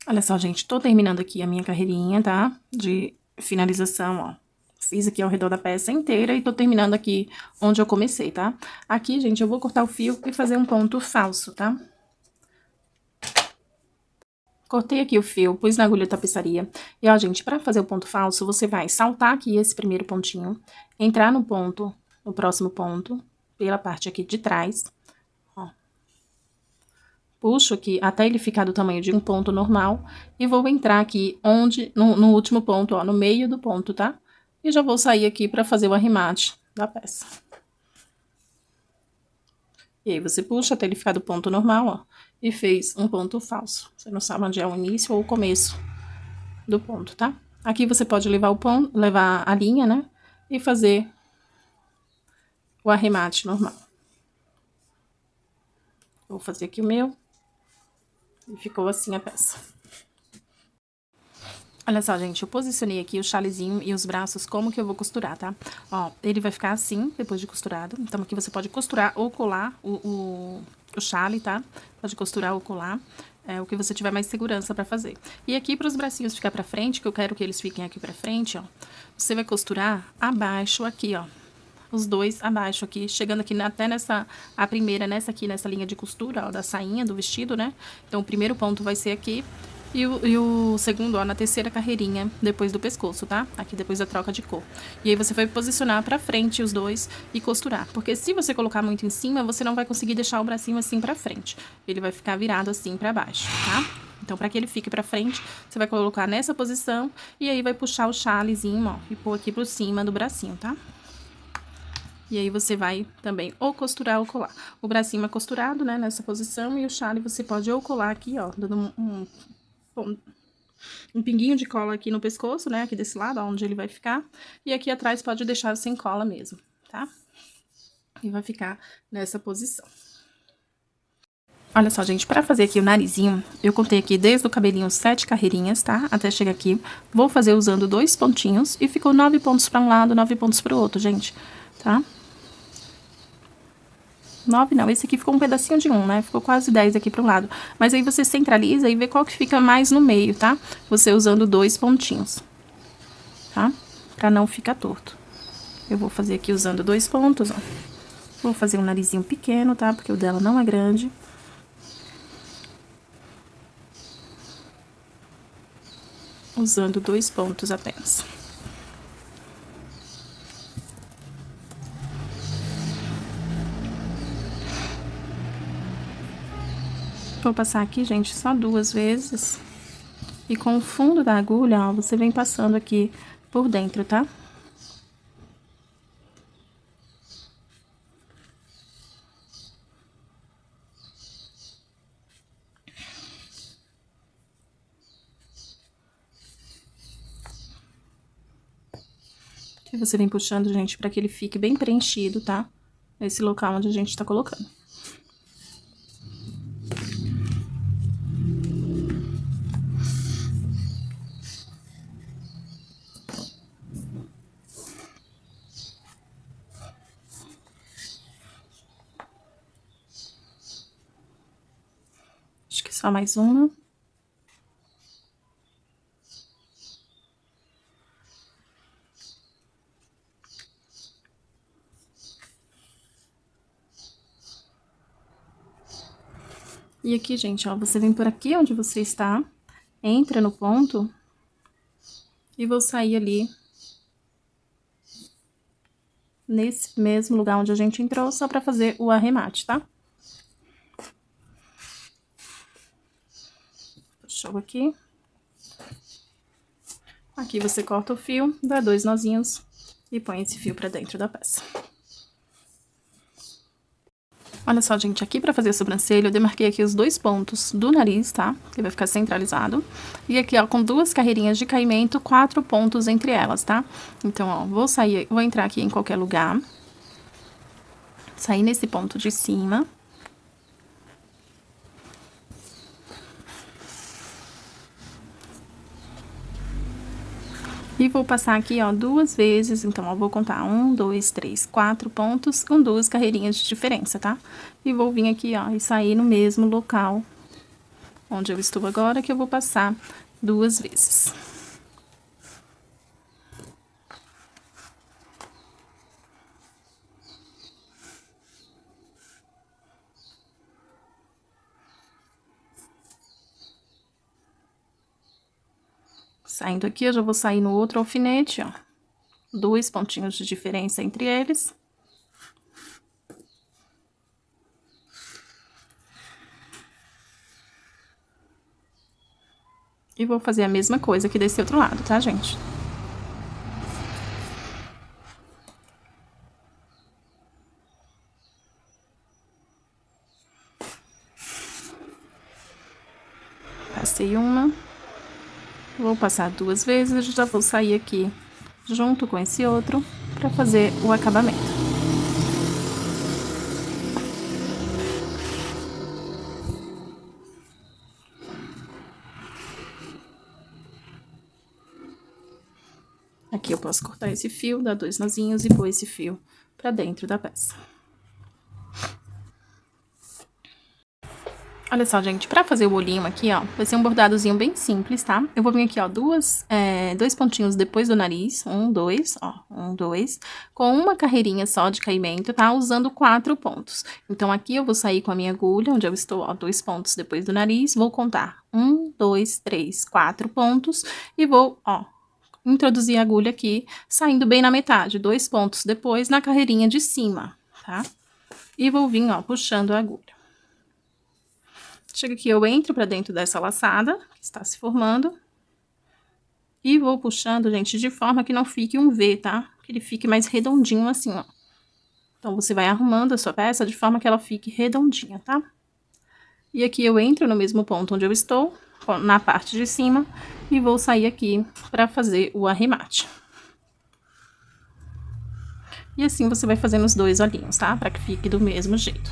Olha só, gente, tô terminando aqui a minha carreirinha, tá? De finalização, ó. Fiz aqui ao redor da peça inteira e tô terminando aqui onde eu comecei, tá? Aqui, gente, eu vou cortar o fio e fazer um ponto falso, tá? Cortei aqui o fio, pus na agulha tapeçaria. E, ó, gente, pra fazer o ponto falso, você vai saltar aqui esse primeiro pontinho, entrar no ponto, no próximo ponto, pela parte aqui de trás, ó. Puxo aqui até ele ficar do tamanho de um ponto normal e vou entrar aqui no último ponto, ó, no meio do ponto, tá? E já vou sair aqui pra fazer o arremate da peça. E aí, você puxa até ele ficar do ponto normal, ó, e fez um ponto falso. Você não sabe onde é o início ou o começo do ponto, tá? Aqui você pode levar levar a linha, né? E fazer o arremate normal. Vou fazer aqui o meu. E ficou assim a peça. Olha só, gente, eu posicionei aqui o chalezinho e os braços como que eu vou costurar, tá? Ó, ele vai ficar assim, depois de costurado. Então, aqui você pode costurar ou colar o chale, tá? Pode costurar ou colar, o que você tiver mais segurança pra fazer. E aqui, para os bracinhos ficar pra frente, que eu quero que eles fiquem aqui pra frente, ó. Você vai costurar abaixo aqui, ó. Os dois abaixo aqui, chegando aqui até a primeira nessa linha de costura, ó, da sainha, do vestido, né? Então, o primeiro ponto vai ser aqui e o segundo, ó, na terceira carreirinha, depois do pescoço, tá? Aqui depois da troca de cor. E aí, você vai posicionar pra frente os dois e costurar. Porque se você colocar muito em cima, você não vai conseguir deixar o bracinho assim pra frente. Ele vai ficar virado assim pra baixo, tá? Então, para que ele fique pra frente, você vai colocar nessa posição e aí vai puxar o chalezinho, ó, e pôr aqui por cima do bracinho, tá? E aí, você vai também ou costurar ou colar. O bracinho é costurado, né, nessa posição, e o chale você pode ou colar aqui, ó, dando um pinguinho de cola aqui no pescoço, né, aqui desse lado, ó, onde ele vai ficar. E aqui atrás pode deixar sem cola mesmo, tá? E vai ficar nessa posição. Olha só, gente, pra fazer aqui o narizinho, eu contei aqui desde o cabelinho 7 carreirinhas, tá? Até chegar aqui. Vou fazer usando 2 pontinhos e ficou 9 pontos pra um lado, 9 pontos pro outro, gente, tá? 9 não, esse aqui ficou um pedacinho de 1, né? Ficou quase 10 aqui pro lado. Mas aí você centraliza e vê qual que fica mais no meio, tá? Você usando 2 pontinhos, tá? Pra não ficar torto. Eu vou fazer aqui usando 2 pontos, ó. Vou fazer um narizinho pequeno, tá? Porque o dela não é grande. Usando 2 pontos apenas. Vou passar aqui, gente, só 2 vezes. E com o fundo da agulha, ó, você vem passando aqui por dentro, tá? E você vem puxando, gente, pra que ele fique bem preenchido, tá? Nesse local onde a gente tá colocando. Acho que só mais uma. E aqui, gente, ó, você vem por aqui onde você está, entra no ponto e vou sair ali nesse mesmo lugar onde a gente entrou, só pra fazer o arremate, tá? Puxou aqui. Aqui você corta o fio, dá 2 nozinhos e põe esse fio pra dentro da peça. Olha só, gente, aqui pra fazer a sobrancelha, eu demarquei aqui os 2 pontos do nariz, tá? Que vai ficar centralizado. E aqui, ó, com 2 carreirinhas de caimento, 4 pontos entre elas, tá? Então, ó, vou entrar aqui em qualquer lugar. Sair nesse ponto de cima. E vou passar aqui, ó, 2 vezes, então, ó, vou contar 1, 2, 3, 4 pontos com 2 carreirinhas de diferença, tá? E vou vir aqui, ó, e sair no mesmo local onde eu estou agora, que eu vou passar 2 vezes. Saindo aqui, eu já vou sair no outro alfinete, ó. 2 pontinhos de diferença entre eles. E vou fazer a mesma coisa aqui desse outro lado, tá, gente? Passei uma. Vou passar 2 vezes, já vou sair aqui junto com esse outro pra fazer o acabamento. Aqui eu posso cortar esse fio, dar 2 nozinhos e pôr esse fio pra dentro da peça. Olha só, gente, pra fazer o olhinho aqui, ó, vai ser um bordadozinho bem simples, tá? Eu vou vir aqui, ó, 2 pontinhos depois do nariz, 1, 2, ó, 1, 2, com uma carreirinha só de caimento, tá? Usando 4 pontos. Então, aqui eu vou sair com a minha agulha, onde eu estou, ó, 2 pontos depois do nariz, vou contar 1, 2, 3, 4 pontos e vou, ó, introduzir a agulha aqui, saindo bem na metade, 2 pontos depois na carreirinha de cima, tá? E vou vir, ó, puxando a agulha. Chega aqui, eu entro pra dentro dessa laçada, que está se formando. E vou puxando, gente, de forma que não fique um V, tá? Que ele fique mais redondinho assim, ó. Então, você vai arrumando a sua peça de forma que ela fique redondinha, tá? E aqui eu entro no mesmo ponto onde eu estou, na parte de cima, e vou sair aqui pra fazer o arremate. E assim você vai fazendo os 2 olhinhos, tá? Pra que fique do mesmo jeito.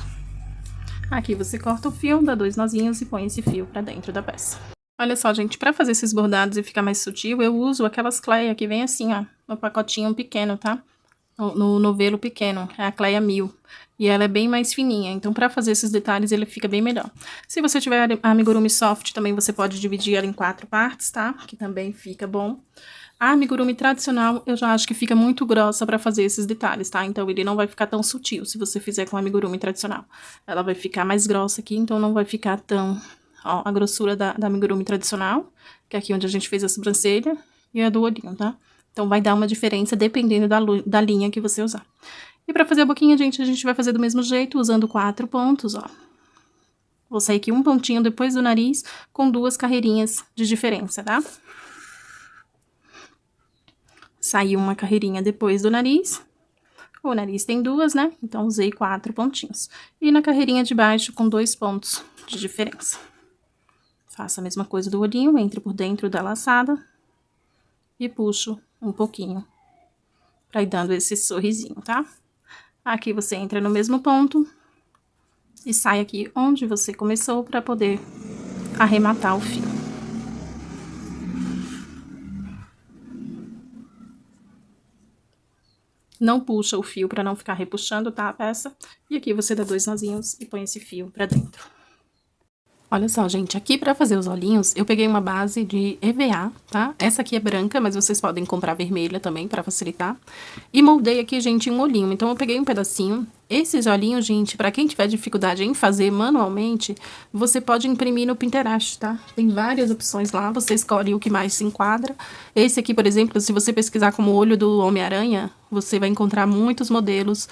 Aqui você corta o fio, dá 2 nozinhos e põe esse fio pra dentro da peça. Olha só, gente, pra fazer esses bordados e ficar mais sutil, eu uso aquelas cleias que vem assim, ó, no pacotinho pequeno, tá? No novelo pequeno, é a Cleia 1000. E ela é bem mais fininha, então pra fazer esses detalhes ele fica bem melhor. Se você tiver a amigurumi soft, também você pode dividir ela em 4 partes, tá? Que também fica bom. A amigurumi tradicional, eu já acho que fica muito grossa pra fazer esses detalhes, tá? Então, ele não vai ficar tão sutil se você fizer com a amigurumi tradicional. Ela vai ficar mais grossa aqui, então não vai ficar tão... Ó, a grossura da amigurumi tradicional, que é aqui onde a gente fez a sobrancelha, e a do olhinho, tá? Então, vai dar uma diferença dependendo da linha que você usar. E pra fazer a boquinha, gente, a gente vai fazer do mesmo jeito, usando 4 pontos, ó. Vou sair aqui um pontinho depois do nariz, com 2 carreirinhas de diferença, tá? Saiu uma carreirinha depois do nariz. O nariz tem 2, né? Então, usei 4 pontinhos. E na carreirinha de baixo, com 2 pontos de diferença. Faço a mesma coisa do olhinho, entro por dentro da laçada. E puxo um pouquinho. Pra ir dando esse sorrisinho, tá? Aqui você entra no mesmo ponto. E sai aqui onde você começou pra poder arrematar o fio. Não puxa o fio pra não ficar repuxando, tá, a peça. E aqui você dá 2 nozinhos e põe esse fio pra dentro. Olha só, gente, aqui pra fazer os olhinhos, eu peguei uma base de EVA, tá? Essa aqui é branca, mas vocês podem comprar vermelha também, pra facilitar. E moldei aqui, gente, um olhinho. Então, eu peguei um pedacinho Esses olhinhos, gente, pra quem tiver dificuldade em fazer manualmente, você pode imprimir no Pinterest, tá? Tem várias opções lá, você escolhe o que mais se enquadra. Esse aqui, por exemplo, se você pesquisar como olho do Homem-Aranha, você vai encontrar muitos modelos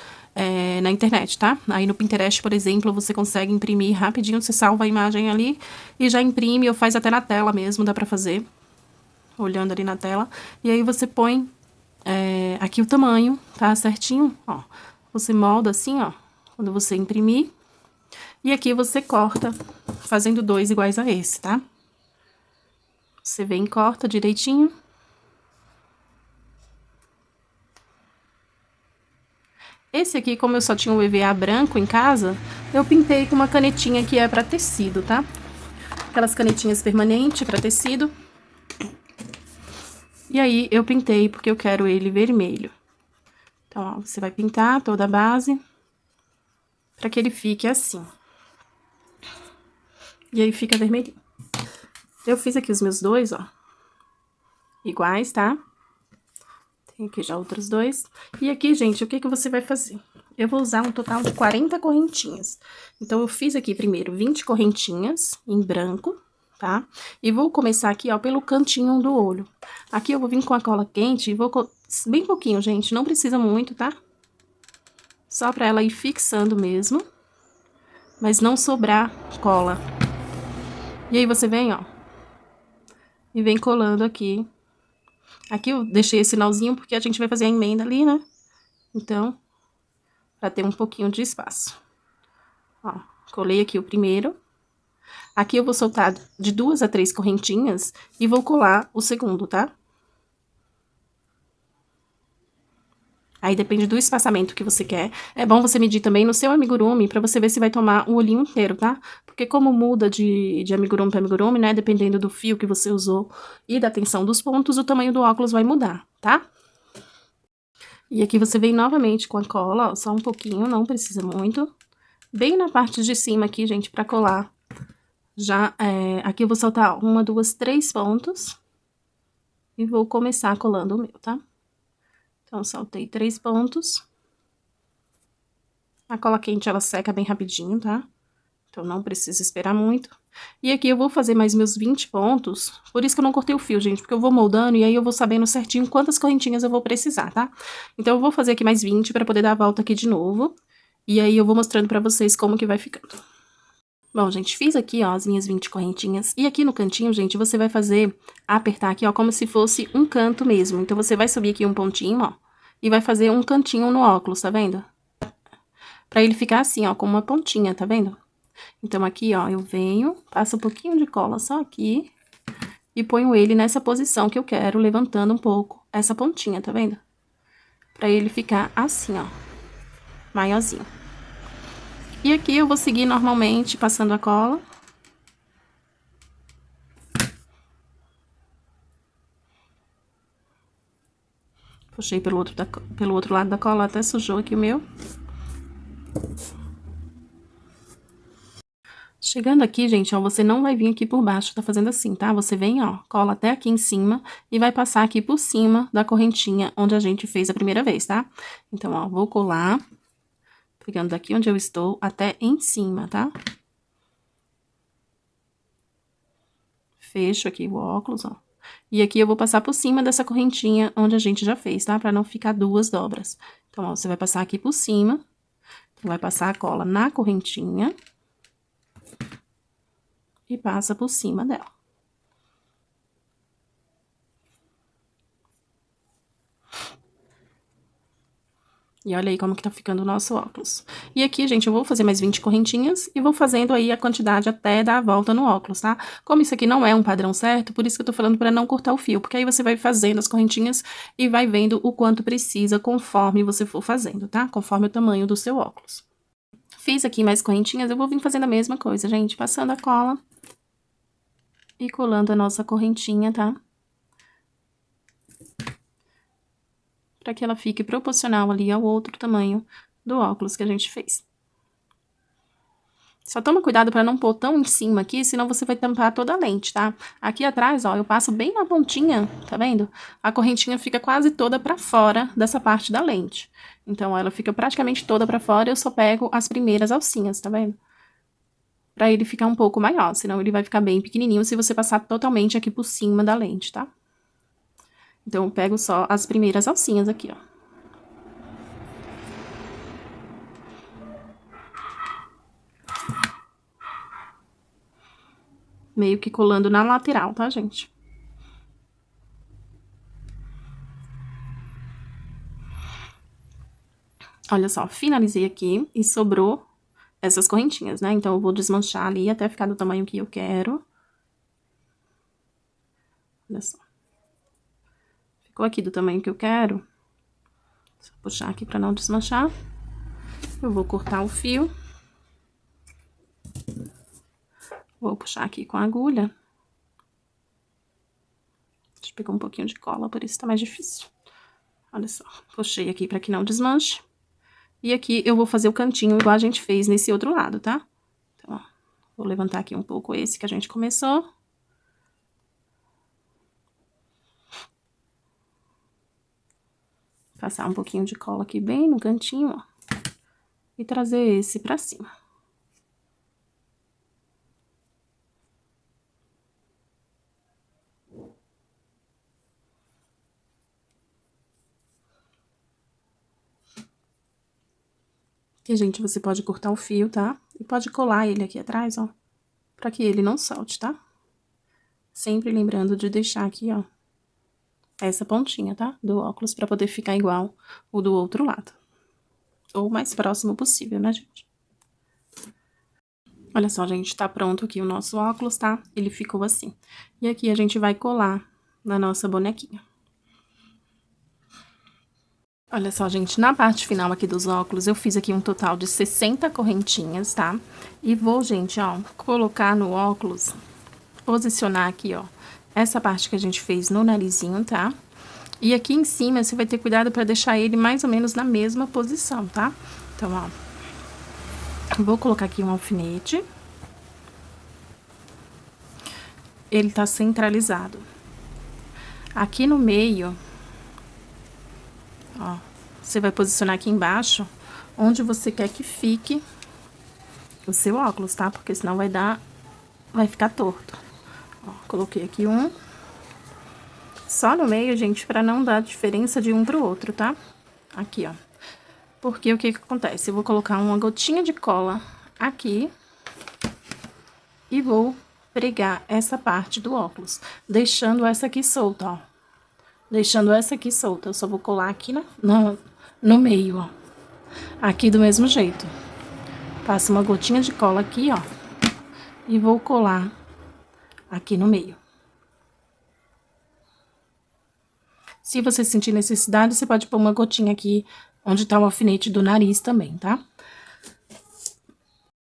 na internet, tá? Aí no Pinterest, por exemplo, você consegue imprimir rapidinho, você salva a imagem ali e já imprime ou faz até na tela mesmo, dá pra fazer, olhando ali na tela. E aí você põe aqui o tamanho, tá? Certinho, ó. Você molda assim, ó, quando você imprimir. E aqui você corta, fazendo 2 iguais a esse, tá? Você vem e corta direitinho. Esse aqui, como eu só tinha um EVA branco em casa, eu pintei com uma canetinha que é pra tecido, tá? Aquelas canetinhas permanentes pra tecido. E aí, eu pintei porque eu quero ele vermelho. Então, ó, você vai pintar toda a base pra que ele fique assim. E aí, fica vermelhinho. Eu fiz aqui os meus 2, ó, iguais, tá? Tem aqui já outros 2. E aqui, gente, o que que você vai fazer? Eu vou usar um total de 40 correntinhas. Então, eu fiz aqui primeiro 20 correntinhas em branco, tá? E vou começar aqui, ó, pelo cantinho do olho. Aqui eu vou vir com a cola quente e vou... Bem pouquinho, gente, não precisa muito, tá? Só pra ela ir fixando mesmo. Mas não sobrar cola. E aí, você vem, ó. E vem colando aqui. Aqui eu deixei esse sinalzinho porque a gente vai fazer a emenda ali, né? Então, pra ter um pouquinho de espaço. Ó, colei aqui o primeiro. Aqui eu vou soltar de 2 a 3 correntinhas e vou colar o segundo, tá? Aí depende do espaçamento que você quer. É bom você medir também no seu amigurumi pra você ver se vai tomar o olhinho inteiro, tá? Porque como muda de amigurumi pra amigurumi, né? Dependendo do fio que você usou e da tensão dos pontos, o tamanho do óculos vai mudar, tá? E aqui você vem novamente com a cola, ó, só um pouquinho, não precisa muito. Bem na parte de cima aqui, gente, pra colar. Já, aqui eu vou soltar 1, 2, 3 pontos. E vou começar colando o meu, tá? Então, saltei 3 pontos. A cola quente, ela seca bem rapidinho, tá? Então, não precisa esperar muito. E aqui eu vou fazer mais meus 20 pontos. Por isso que eu não cortei o fio, gente, porque eu vou moldando e aí eu vou sabendo certinho quantas correntinhas eu vou precisar, tá? Então, eu vou fazer aqui mais 20 pra poder dar a volta aqui de novo. E aí, eu vou mostrando pra vocês como que vai ficando. Bom, gente, fiz aqui, ó, as minhas 20 correntinhas. E aqui no cantinho, gente, você vai apertar aqui, ó, como se fosse um canto mesmo. Então, você vai subir aqui um pontinho, ó, e vai fazer um cantinho no óculos, tá vendo? Pra ele ficar assim, ó, com uma pontinha, tá vendo? Então, aqui, ó, eu venho, passo um pouquinho de cola só aqui e ponho ele nessa posição que eu quero, levantando um pouco essa pontinha, tá vendo? Pra ele ficar assim, ó, maiorzinho. E aqui eu vou seguir normalmente, passando a cola. Puxei pelo outro lado da cola, até sujou aqui o meu. Chegando aqui, gente, ó, você não vai vir aqui por baixo, tá fazendo assim, tá? Você vem, ó, cola até aqui em cima e vai passar aqui por cima da correntinha onde a gente fez a primeira vez, tá? Então, ó, vou colar, pegando daqui onde eu estou até em cima, tá? Fecho aqui o óculos, ó. E aqui eu vou passar por cima dessa correntinha onde a gente já fez, tá? Pra não ficar 2 dobras. Então, ó, você vai passar aqui por cima, vai passar a cola na correntinha e passa por cima dela. E olha aí como que tá ficando o nosso óculos. E aqui, gente, eu vou fazer mais 20 correntinhas e vou fazendo aí a quantidade até dar a volta no óculos, tá? Como isso aqui não é um padrão certo, por isso que eu tô falando pra não cortar o fio, porque aí você vai fazendo as correntinhas e vai vendo o quanto precisa conforme você for fazendo, tá? Conforme o tamanho do seu óculos. Fiz aqui mais correntinhas, eu vou vir fazendo a mesma coisa, gente, passando a cola e colando a nossa correntinha, tá? Para que ela fique proporcional ali ao outro tamanho do óculos que a gente fez. Só toma cuidado para não pôr tão em cima aqui, senão você vai tampar toda a lente, tá? Aqui atrás, ó, eu passo bem na pontinha, tá vendo? A correntinha fica quase toda para fora dessa parte da lente. Então, ela fica praticamente toda para fora e eu só pego as primeiras alcinhas, tá vendo? Pra ele ficar um pouco maior, senão ele vai ficar bem pequenininho se você passar totalmente aqui por cima da lente, tá? Então, eu pego só as primeiras alcinhas aqui, ó. Meio que colando na lateral, tá, gente? Olha só, finalizei aqui e sobrou essas correntinhas, né? Então, eu vou desmanchar ali até ficar do tamanho que eu quero. Olha só. Ficou aqui do tamanho que eu quero. Só puxar aqui pra não desmanchar. Eu vou cortar o fio. Vou puxar aqui com a agulha. Deixa eu pegar um pouquinho de cola, por isso tá mais difícil. Olha só, puxei aqui pra que não desmanche. E aqui eu vou fazer o cantinho igual a gente fez nesse outro lado, tá? Então, ó, vou levantar aqui um pouco esse que a gente começou. Passar um pouquinho de cola aqui bem no cantinho, ó. E trazer esse pra cima. Aqui, gente, você pode cortar o fio, tá? E pode colar ele aqui atrás, ó. Pra que ele não solte, tá? Sempre lembrando de deixar aqui, ó. Essa pontinha, tá? Do óculos pra poder ficar igual o do outro lado. Ou o mais próximo possível, né, gente? Olha só, gente, tá pronto aqui o nosso óculos, tá? Ele ficou assim. E aqui a gente vai colar na nossa bonequinha. Olha só, gente, na parte final aqui dos óculos, eu fiz aqui um total de 60 correntinhas, tá? E vou, gente, ó, colocar no óculos, posicionar aqui, ó, essa parte que a gente fez no narizinho, tá? E aqui em cima, você vai ter cuidado pra deixar ele mais ou menos na mesma posição, tá? Então, ó, vou colocar aqui um alfinete. Ele tá centralizado. Aqui no meio, ó, você vai posicionar aqui embaixo, onde você quer que fique o seu óculos, tá? Porque senão vai ficar torto. Ó, coloquei aqui um. Só no meio, gente, pra não dar diferença de um pro outro, tá? Aqui, ó. Porque o que que acontece? Eu vou colocar uma gotinha de cola aqui e vou pregar essa parte do óculos, deixando essa aqui solta, ó. Deixando essa aqui solta. Eu só vou colar aqui no meio, ó. Aqui do mesmo jeito. Passo uma gotinha de cola aqui, ó. E vou colar aqui no meio. Se você sentir necessidade, você pode pôr uma gotinha aqui onde tá o alfinete do nariz também, tá?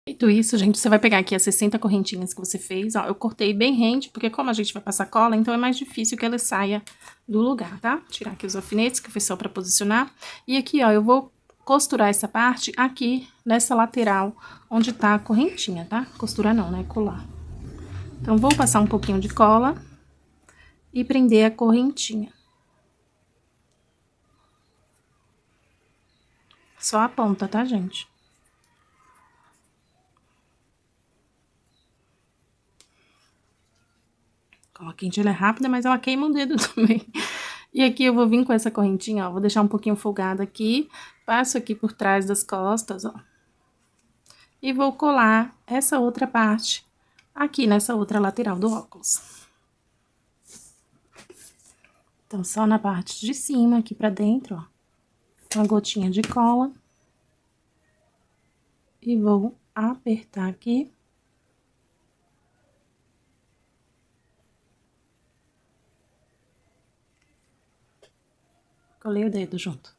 Feito isso, gente, você vai pegar aqui as 60 correntinhas que você fez, ó. Eu cortei bem rente, porque como a gente vai passar cola, então é mais difícil que ela saia do lugar, tá? Tirar aqui os alfinetes, que foi só pra posicionar. E aqui, ó, eu vou costurar essa parte aqui nessa lateral onde tá a correntinha, tá? Costurar não, né? Colar. Então, vou passar um pouquinho de cola e prender a correntinha. Só a ponta, tá, gente? A quente ela é rápida, mas ela queima o dedo também. E aqui eu vou vir com essa correntinha, ó. Vou deixar um pouquinho folgada aqui. Passo aqui por trás das costas, ó. E vou colar essa outra parte aqui nessa outra lateral do óculos. Então, só na parte de cima, aqui pra dentro, ó. Uma gotinha de cola. E vou apertar aqui. Colei o dedo junto.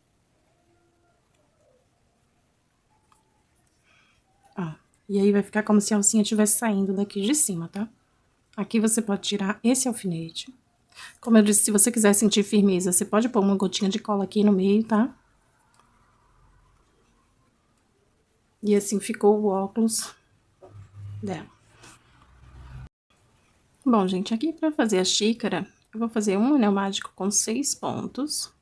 Ó, e aí vai ficar como se a alcinha estivesse saindo daqui de cima, tá? Aqui você pode tirar esse alfinete. Como eu disse, se você quiser sentir firmeza, você pode pôr uma gotinha de cola aqui no meio, tá? E assim ficou o óculos dela. Bom, gente, aqui pra fazer a xícara, eu vou fazer um anel mágico com 6 pontos.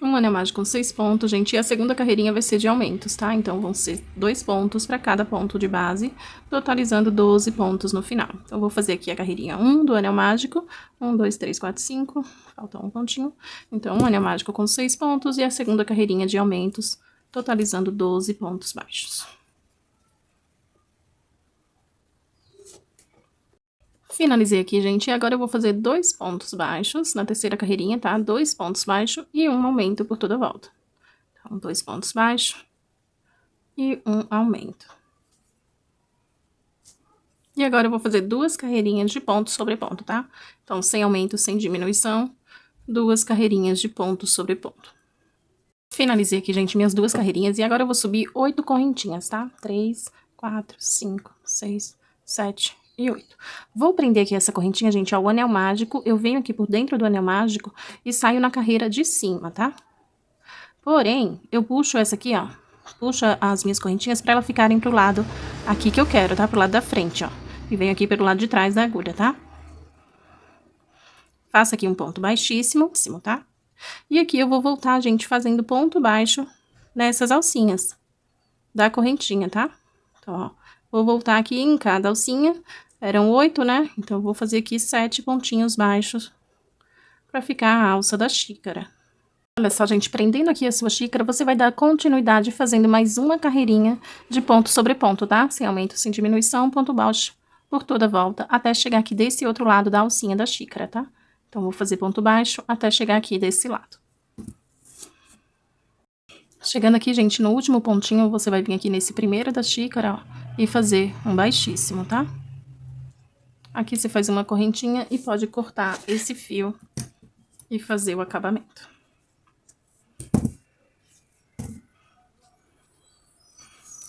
Um anel mágico com 6 pontos, gente, e a segunda carreirinha vai ser de aumentos, tá? Então, vão ser 2 pontos para cada ponto de base, totalizando 12 pontos no final. Então, eu vou fazer aqui a carreirinha 1 do anel mágico. 1, 2, 3, 4, 5. Falta um pontinho. Então, um anel mágico com 6 pontos e a segunda carreirinha de aumentos, totalizando 12 pontos baixos. Finalizei aqui, gente, e agora eu vou fazer 2 pontos baixos na terceira carreirinha, tá? 2 pontos baixos e um aumento por toda a volta. Então, 2 pontos baixos e um aumento. E agora eu vou fazer 2 carreirinhas de ponto sobre ponto, tá? Então, sem aumento, sem diminuição, 2 carreirinhas de ponto sobre ponto. Finalizei aqui, gente, minhas 2 carreirinhas e agora eu vou subir 8 correntinhas, tá? 3, 4, 5, 6, 7... e 8. Vou prender aqui essa correntinha, gente, ao anel mágico. Eu venho aqui por dentro do anel mágico e saio na carreira de cima, tá? Porém, eu puxo essa aqui, ó. Puxo as minhas correntinhas pra elas ficarem pro lado aqui que eu quero, tá? Pro lado da frente, ó. E venho aqui pelo lado de trás da agulha, tá? Faço aqui um ponto baixíssimo, tá? E aqui eu vou voltar, gente, fazendo ponto baixo nessas alcinhas da correntinha, tá? Então, ó, vou voltar aqui em cada alcinha. Eram 8, né? Então, eu vou fazer aqui 7 pontinhos baixos pra ficar a alça da xícara. Olha só, gente, prendendo aqui a sua xícara, você vai dar continuidade fazendo mais uma carreirinha de ponto sobre ponto, tá? Sem aumento, sem diminuição, ponto baixo por toda a volta, até chegar aqui desse outro lado da alcinha da xícara, tá? Então, vou fazer ponto baixo até chegar aqui desse lado. Chegando aqui, gente, no último pontinho, você vai vir aqui nesse primeiro da xícara, ó, e fazer um baixíssimo, tá? Aqui você faz uma correntinha e pode cortar esse fio e fazer o acabamento.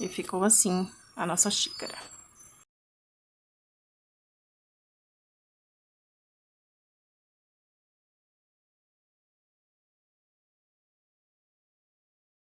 E ficou assim a nossa xícara.